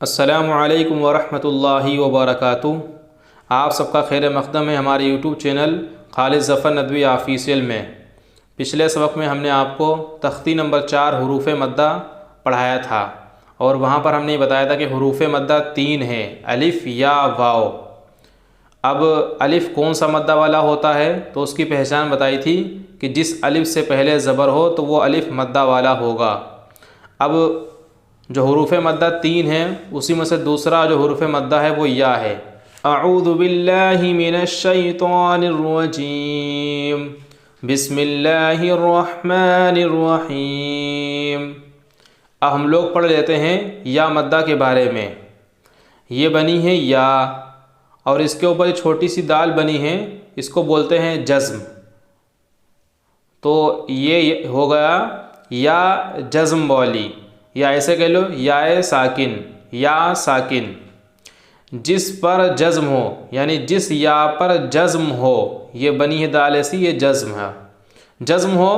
अस्सलामु अलैकुम वरहमतुल्लाहि वबरकातुहू। आप सबका खैर मक़दम है हमारे YouTube channel Khalid Zafar Nadvi official में। पिछले सबक में हमने आपको तख्ती नंबर 4 हुरूफ़ मद्दा पढ़ाया था और वहाँ पर हमने बताया था कि हुरूफ़ मद्दा 3 हैं, अलिफ़ या वाव। अब अलिफ़ कौन सा मद्दा वाला होता है तो उसकी पहचान बताई थी कि जिस अलिफ़ से पहले ज़बर हो तो वो अलिफ़ मद्दा वाला होगा। अब जो हुरूफ़ मद्दा 3 हैं उसी में से दूसरा जो हुरूफ़ मद्दा है वो या है। अऊज़ु बिल्लाहि मिनश शैतानिर रजीम, बिस्मिल्लाहिर रहमानिर रहीम। अब हम लोग पढ़ लेते हैं या मद्दा के बारे में। ये बनी है या और इसके ऊपर छोटी सी दाल बनी है, इसको बोलते हैं जज़्म। तो ये हो गया या जज़्म वाली, या ऐसे कह लो या साकिन, या साकिन। जिस पर जज़्म हो यानी जिस या पर जज़्म हो, ये बनी है दाल ऐसी, ये जज़्म है। जज़्म हो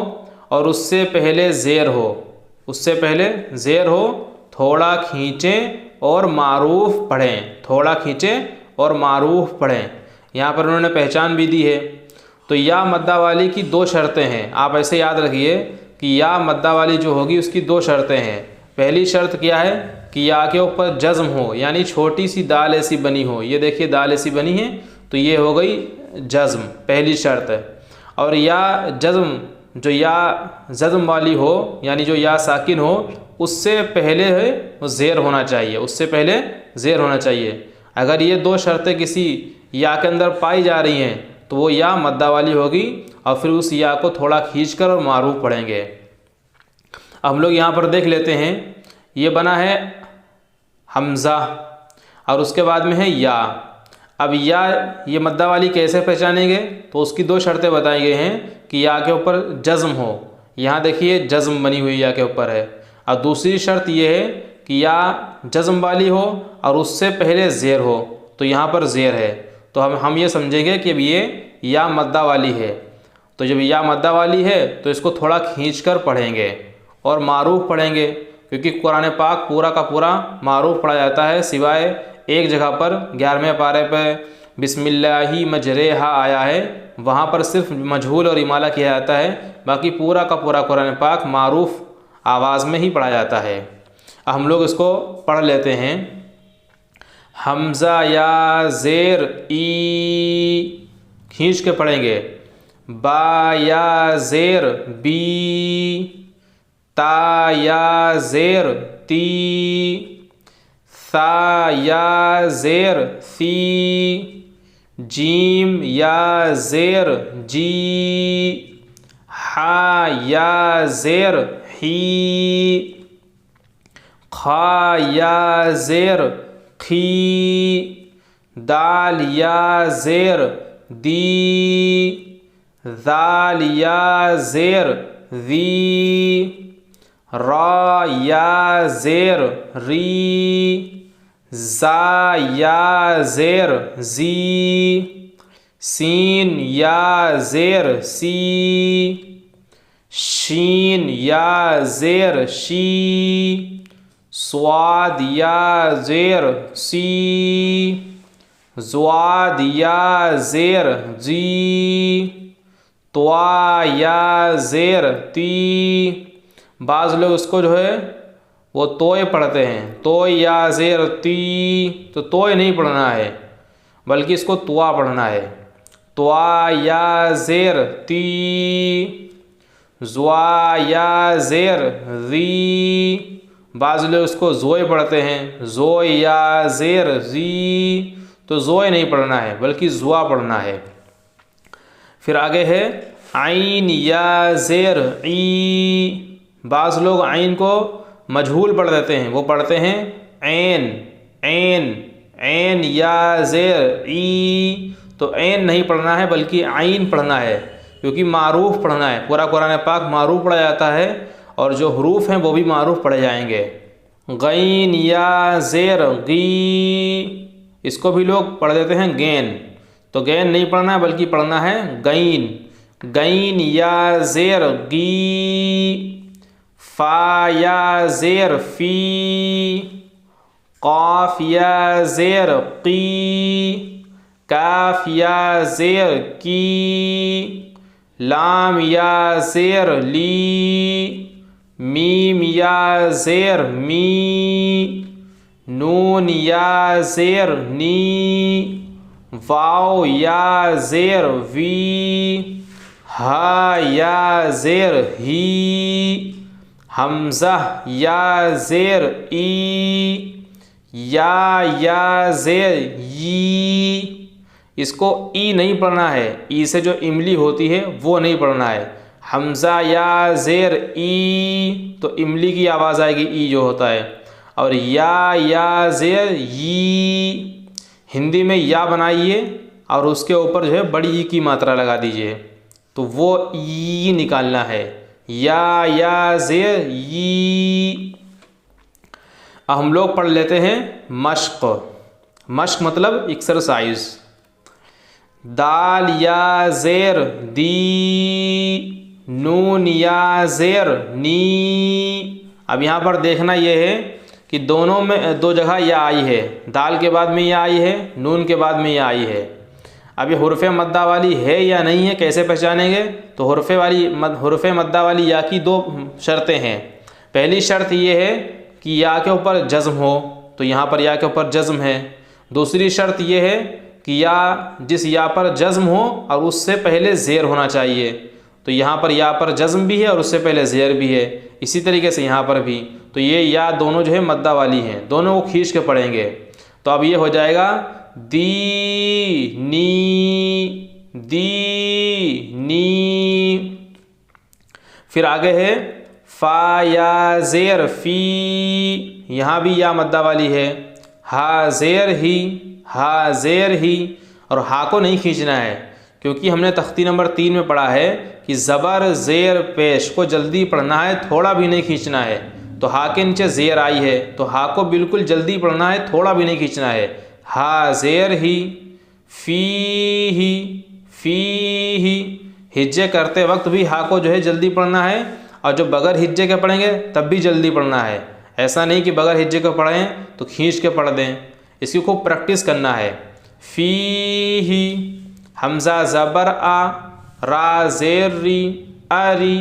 और उससे पहले ज़ेर हो, उससे पहले ज़ेर हो, थोड़ा खींचें और मारूफ़ पढ़ें, थोड़ा खींचें और मारूफ़ पढ़ें। यहाँ पर उन्होंने पहचान भी दी है। तो या मद्दा वाली की 2 शर्तें हैं, आप ऐसे याद रखिए कि या मद्दा वाली जो होगी उसकी 2 शर्तें हैं। पहली शर्त क्या है कि या के ऊपर जज़्म हो यानी छोटी सी दाल ऐसी बनी हो। ये देखिए दाल ऐसी बनी है तो ये हो गई जज़्म, पहली शर्त है। और या जज़्म, जो या जज़्म वाली हो यानी जो या साकिन हो, उससे पहले है वो ज़ेर होना चाहिए, उससे पहले ज़ेर होना चाहिए। अगर ये 2 शर्तें किसी या के अंदर पाई जा रही हैं तो वो या मद्दा वाली होगी और फिर उस या को थोड़ा खींचकर और मारूफ़ पढ़ेंगे। अब हम लोग यहाँ पर देख लेते हैं, ये बना है हमज़ा और उसके बाद में है या। अब या ये मद्दा वाली कैसे पहचानेंगे तो उसकी 2 शर्तें बताई गई हैं कि या के ऊपर जज़्म हो। यहाँ देखिए जज़्म बनी हुई या के ऊपर है। और दूसरी शर्त ये है कि या जज़्म वाली हो और उससे पहले ज़ेर हो, तो यहाँ पर ज़ेर है तो हम ये समझेंगे कि अब ये या मद्दा वाली है। तो जब या मद्दा वाली है तो इसको थोड़ा खींचकर पढ़ेंगे और मारूफ़ पढ़ेंगे, क्योंकि कुरान पाक पूरा का पूरा मारूफ़ पढ़ा जाता है, सिवाय एक जगह पर 11वें पारे पर बिस्मिल्लाहि मजरेहा आया है, वहाँ पर सिर्फ मजहूल और इमाला किया जाता है। बाकी पूरा का पूरा कुरान पाक मारूफ़ आवाज़ में ही पढ़ा जाता है। अब हम लोग इसको पढ़ लेते हैं। हमज़ा या ज़ेर ई, खींच के पढ़ेंगे। बा या ज़ेर बी, ता या ज़ेर ती, सा या ज़ेर सी, जीम या ज़ेर जी, हा या ज़ेर ही, खा या ज़ेर खी, दाल या ज़ेर दी, दाल या ज़ेर ज़ी, रा या ज़ेर री, ज़ा या ज़ेर ज़ी, सीन या ज़ेर सी, शीन या ज़ेर शी, स्वाद या ज़ेर सी, ज़्वाद या ज़ेर जी, त्वा या ज़ेर ती। बाज़ लोग उसको जो है वो तोय पढ़ते हैं, तोय या ज़ेर ती, तो तोय नहीं पढ़ना है बल्कि इसको तुआ पढ़ना है। त्वा या ज़ेर ती, ज़्वा या ज़ेर ज़ी। बाज़ लोग उसको ज़ोय पढ़ते हैं, ज़ोय या ज़ेर ज़ी, तो ज़ोय नहीं पढ़ना है बल्कि ज़ुआ पढ़ना है। फिर आगे है आइन या ज़ेर ई। बाज़ लोग आइन को मजहूल पढ़ देते हैं, वो पढ़ते हैं ऐन, ऐन, ऐन या ज़ेर ई, तो ऐन नहीं पढ़ना है बल्कि आइन पढ़ना है, क्योंकि मारूफ़ पढ़ना है। पूरा कुरान पाक मारूफ़ पढ़ा जाता है और जो हरूफ हैं वो भी मारूफ़ पढ़े जाएंगे। गैन या ज़ेर गी, इसको भी लोग पढ़ देते हैं गैन, तो गैन नहीं पढ़ना है बल्कि पढ़ना है गैन, गैन या ज़ेर गी, फ़ा या ज़ेर फ़ी, क़ाफ़ या ज़ेर क़ी, काफ़ या ज़ेर की, लाम या ज़ेर ली, मीम या ज़ेर मी, नून या ज़ेर नी, वाव या ज़ेर वी, हा या ज़ेर ही, हमज़ा या ज़ेर ई, या ज़ेर यी। इसको ई नहीं पढ़ना है, ई से जो इमली होती है वो नहीं पढ़ना है। हमज़ा या ज़ेर ई तो इमली की आवाज़ आएगी, ई जो होता है। और या ज़ेर यी, हिंदी में या बनाइए और उसके ऊपर जो है बड़ी ई की मात्रा लगा दीजिए, तो वो ई निकालना है, या ज़ेर यी। अब हम लोग पढ़ लेते हैं मश्क। मश्क मतलब एक्सरसाइज। दाल या ज़ेर दी, नून या ज़ेर नी। अब यहाँ पर देखना ये है कि दोनों में दो जगह या आई है, दाल के बाद में या आई है, नून के बाद में या आई है। अब ये हुर्फ़े मद्दा वाली है या नहीं है, कैसे पहचानेंगे? तो हुर्फ़े मद्दा वाली या की दो शर्तें हैं। पहली शर्त ये है कि या के ऊपर जज़्म हो, तो यहाँ पर या के ऊपर जज़्म है। दूसरी शर्त ये है कि या जिस या पर जज़्म हो और उससे पहले ज़ेर होना चाहिए, तो यहाँ पर या पर जज़्म भी है और उससे पहले ज़ेर भी है। इसी तरीके से यहाँ पर भी, तो ये या दोनों जो है मद्दा वाली हैं, दोनों को खींच के पढ़ेंगे। तो अब ये हो जाएगा दी नी। फिर आगे है फ़ा या ज़ेर फ़ी, यहाँ भी या मद्दा वाली है। हा ज़ेर ही, और हा को नहीं खींचना है, क्योंकि हमने तख्ती नंबर 3 में पढ़ा है कि ज़बर ज़ेर पेश को जल्दी पढ़ना है, थोड़ा भी नहीं खींचना है। तो हा के नीचे ज़ेर आई है, तो हा को बिल्कुल जल्दी पढ़ना है, थोड़ा भी नहीं खींचना है। हा ज़ेर ही, फ़ी, हिज्जे करते वक्त भी हा को जो है जल्दी पढ़ना है, और जब बगैर हिज्जे के पढ़ेंगे तब भी जल्दी पढ़ना है। ऐसा नहीं कि बगैर हिज्जे के पढ़ें तो खींच के पढ़ दें, इसकी खूब प्रैक्टिस करना है। फ़ी, हमज़ा ज़बर आ, रा ज़ेर री, अरी,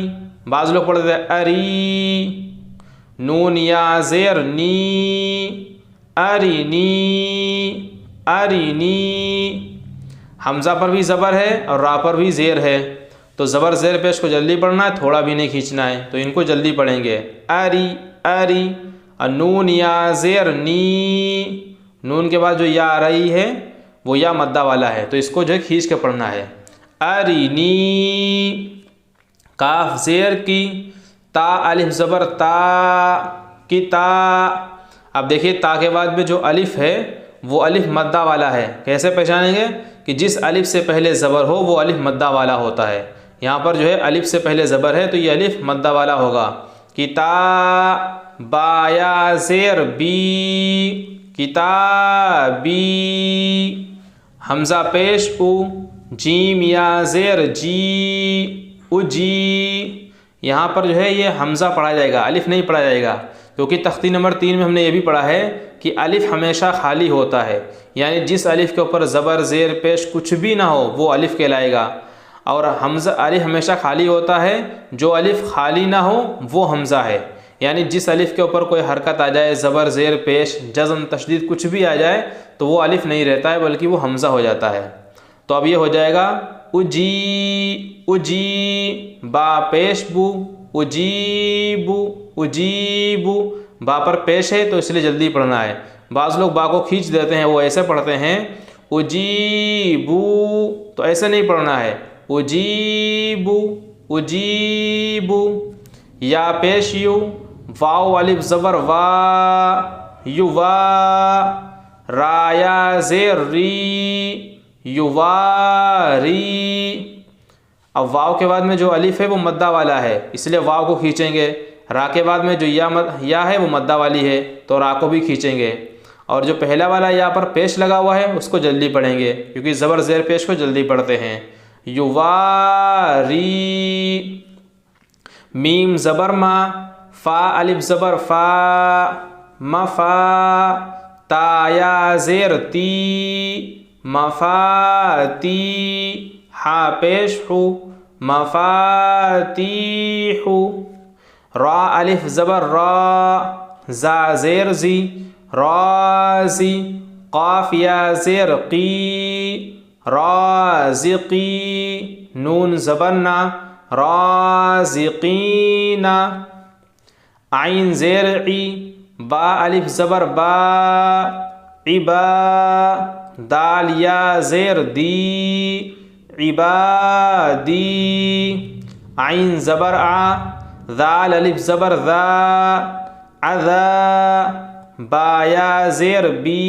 बाज़ लोग पढ़ते हैं अरी। नून या ज़ेर नी, अरी नी। हमज़ा पर भी ज़बर है और रा पर भी ज़ेर है, तो ज़बर ज़ेर पेश को जल्दी पढ़ना है, थोड़ा भी नहीं खींचना है, तो इनको जल्दी पढ़ेंगे। अरी। और नून या ज़ेर नी, नून के बाद जो या आ रही है वो या मद्दा वाला है, तो इसको जो है खींच के पढ़ना है। अरीनी। काफ ज़ेर की, ता अलिफ ज़बर ता, की ता। अब देखिए ता के बाद में जो अलिफ है वो अलिफ मद्दा वाला है। कैसे पहचानेंगे? कि जिस अलिफ से पहले ज़बर हो वो अलिफ मद्दा वाला होता है। यहाँ पर जो है अलिफ से पहले ज़बर है तो ये अलिफ मद्दा वाला होगा। किता, बाया ज़ेर बी, किताबी। हमज़ा पेश उ, जीम या ज़ेर जी, उजी। यहाँ पर जो है ये हमज़ा पढ़ा जाएगा, अलिफ नहीं पढ़ा जाएगा, क्योंकि तख्ती नंबर 3 में हमने ये भी पढ़ा है कि अलिफ हमेशा खाली होता है, यानी जिस अलिफ के ऊपर ज़बर ज़ेर पेश कुछ भी ना हो वो अलिफ कहलाएगा। और हमज़ा अलिफ हमेशा खाली होता है, जो अलिफ खाली ना हो वो हमज़ा है, यानी जिस अलिफ के ऊपर कोई हरकत आ जाए, ज़बर ज़ेर पेश जज़म तशदीद कुछ भी आ जाए तो वो अलिफ नहीं रहता है, बल्कि वो हमज़ा हो जाता है। तो अब ये हो जाएगा उजी, उजी, बा पेश बू, उजीबू, उजीबू। बा पर पेश है तो इसलिए जल्दी पढ़ना है। बाज़ लोग बा को खींच देते हैं, वो ऐसे पढ़ते हैं उजीबू, तो ऐसे नहीं पढ़ना है, उजीबू, उजीबू। या पेश यू, वाव अलिफ ज़बर वा, युवा। राया ज़ेर री, युवारी। अब वाव के बाद में जो अलिफ है वो मद्दा वाला है, इसलिए वाव को खींचेंगे। रा के बाद में जो या है वो मद्दा वाली है, तो रा को भी खींचेंगे। और जो पहला वाला या पर पेश लगा हुआ है उसको जल्दी पढ़ेंगे, क्योंकि ज़बर ज़ेर पेश को जल्दी पढ़ते हैं। युवारी। मीम ज़बर मा, फ़ा अलिफ ज़बर फ़ा, मफ़ा। ताया ज़ेर ती मफ़ाती हा पेश हु मफ़ातीहु। रा अलिफ ज़बर रा ज़ा ज़ेर ज़ी राज़ी। क़ाफ़ या ज़ेर क़ी राज़िक़ी। नून ज़बर ना राज़िक़ीना। आइन ज़ेर ई बा अलिफ ज़बर बा इबा। दाल या ज़ेर दी इबादी। आइन ज़बर आ दाल अलिफ ज़बर दा अदा। बा या ज़ेर बी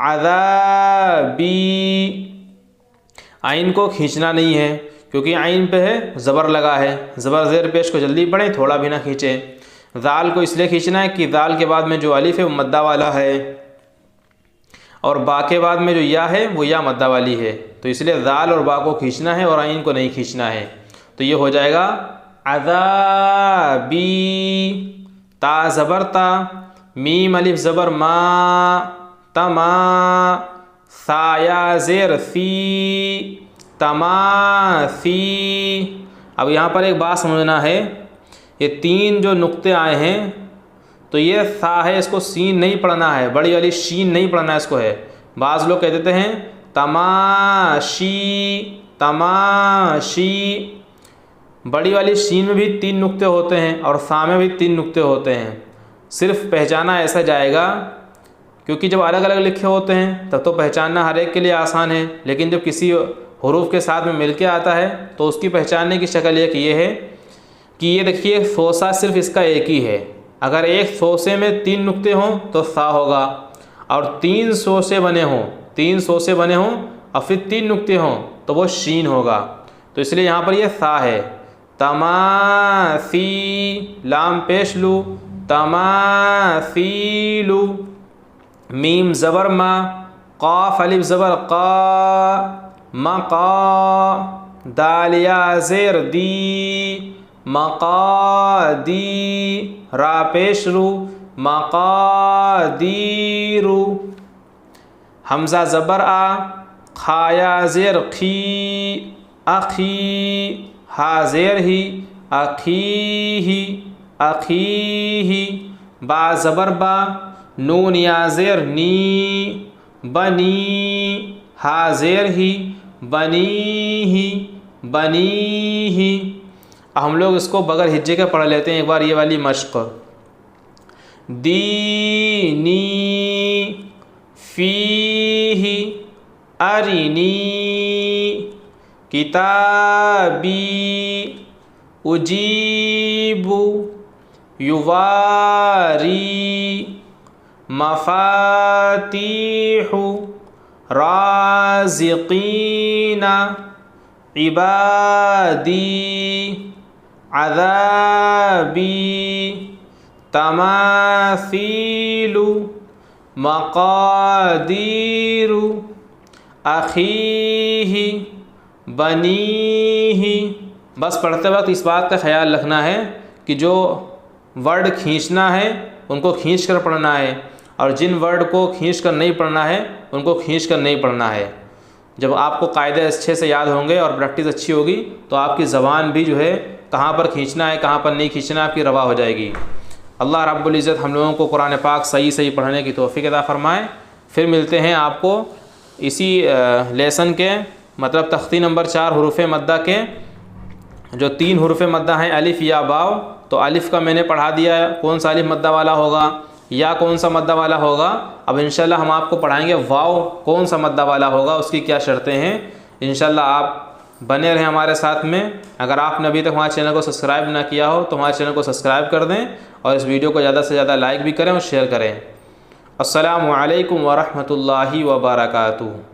अदाबी। आइन को खींचना नहीं है क्योंकि आइन पे है ज़बर लगा है। ज़बर ज़ेर पेश को जल्दी पढ़ें, थोड़ा भी ना खींचें। दाल को इसलिए खींचना है कि दाल के बाद में जो अलिफ है वो मद्दा वाला है और बा के बाद में जो या है वो या मद्दा वाली है, तो इसलिए दाल और बा को खींचना है और आइन को नहीं खींचना है। तो ये हो जाएगा अज़ाबी। ता ज़बर ता मीम अलिफ ज़बर मा तमा। सा या ज़ेर सी तमासी। अब यहाँ पर एक बात समझना है, ये तीन जो नुक्ते आए हैं तो ये सा है, इसको सीन नहीं पढ़ना है, बड़ी वाली शीन नहीं पढ़ना है इसको है। बाज़ लोग कह देते हैं तमाशी तमाशी। बड़ी वाली शीन में भी तीन नुक्ते होते हैं और सा में भी तीन नुक्ते होते हैं। सिर्फ पहचाना ऐसा जाएगा क्योंकि जब अलग अलग लिखे होते हैं तब तो पहचानना हर एक के लिए आसान है, लेकिन जब किसी हुरूफ के साथ में मिल के आता है तो उसकी पहचानने की शक्ल एक ये है कि ये देखिए सोसा सिर्फ इसका एक ही है। अगर एक सोसे में तीन नुक्ते हों तो सा होगा और तीन सोसे बने हों और फिर तीन नुक्ते हों तो वो शीन होगा। तो इसलिए यहाँ पर ये सा है। तमासी लाम पेश लू तमासीलू। मीम ज़बर मा क़ाफ़ अलिफ ज़बर क़ा मक़ा। दाल या ज़ेर दी मक़ादी। रा पेश रू मक़ादीरू। हमज़ा ज़बर आ खा या ज़ेर खी अखी। हा ज़ेर ही अखीही अखीही। बा ज़बर बा नून या ज़ेर नी बनी। हा ज़ेर ही बनीही बनीही। हम लोग इसको बगैर हिज्जे के पढ़ लेते हैं एक बार, ये वाली मश्क। दीनी फ़ीही अरिनी किताबी उजीबु युवारी मफ़ातीहु राज़िक़ीना इबादी अज़ाबी तमासीलु मक़ादीरु अख़ीही बनीही। बस पढ़ते वक्त इस बात का ख्याल रखना है कि जो वर्ड खींचना है उनको खींच कर पढ़ना है और जिन वर्ड को खींच कर नहीं पढ़ना है उनको खींच कर नहीं पढ़ना है। जब आपको कायदे अच्छे से याद होंगे और प्रैक्टिस अच्छी होगी तो आपकी ज़बान भी जो है कहाँ पर खींचना है कहाँ पर नहीं खींचना आपकी रवा हो जाएगी। अल्लाह रब्बुल इज़्ज़त हम लोगों को कुरान पाक सही पढ़ने की तौफ़ीक़ अता फ़रमाए। फिर मिलते हैं आपको इसी लेसन के मतलब तख्ती नंबर 4 हुरूफ़ मद्दा के जो 3 हुरूफ़ मद्दा हैं अलिफ़ या वाव। तो अलिफ़ का मैंने पढ़ा दिया है कौन सा अलिफ़ मद्दा वाला होगा, या कौन सा मद्दा वाला होगा। अब इंशाल्लाह हम आपको पढ़ाएंगे वाव कौन सा मद्दा वाला होगा, उसकी क्या शर्तें हैं। इंशाल्लाह आप बने रहें हमारे साथ में। अगर आपने अभी तक हमारे चैनल को सब्सक्राइब ना किया हो तो हमारे चैनल को सब्सक्राइब कर दें और इस वीडियो को ज़्यादा से ज़्यादा लाइक भी करें और शेयर करें। अस्सलामु अलैकुम व रहमतुल्लाहि व बरकातुहू।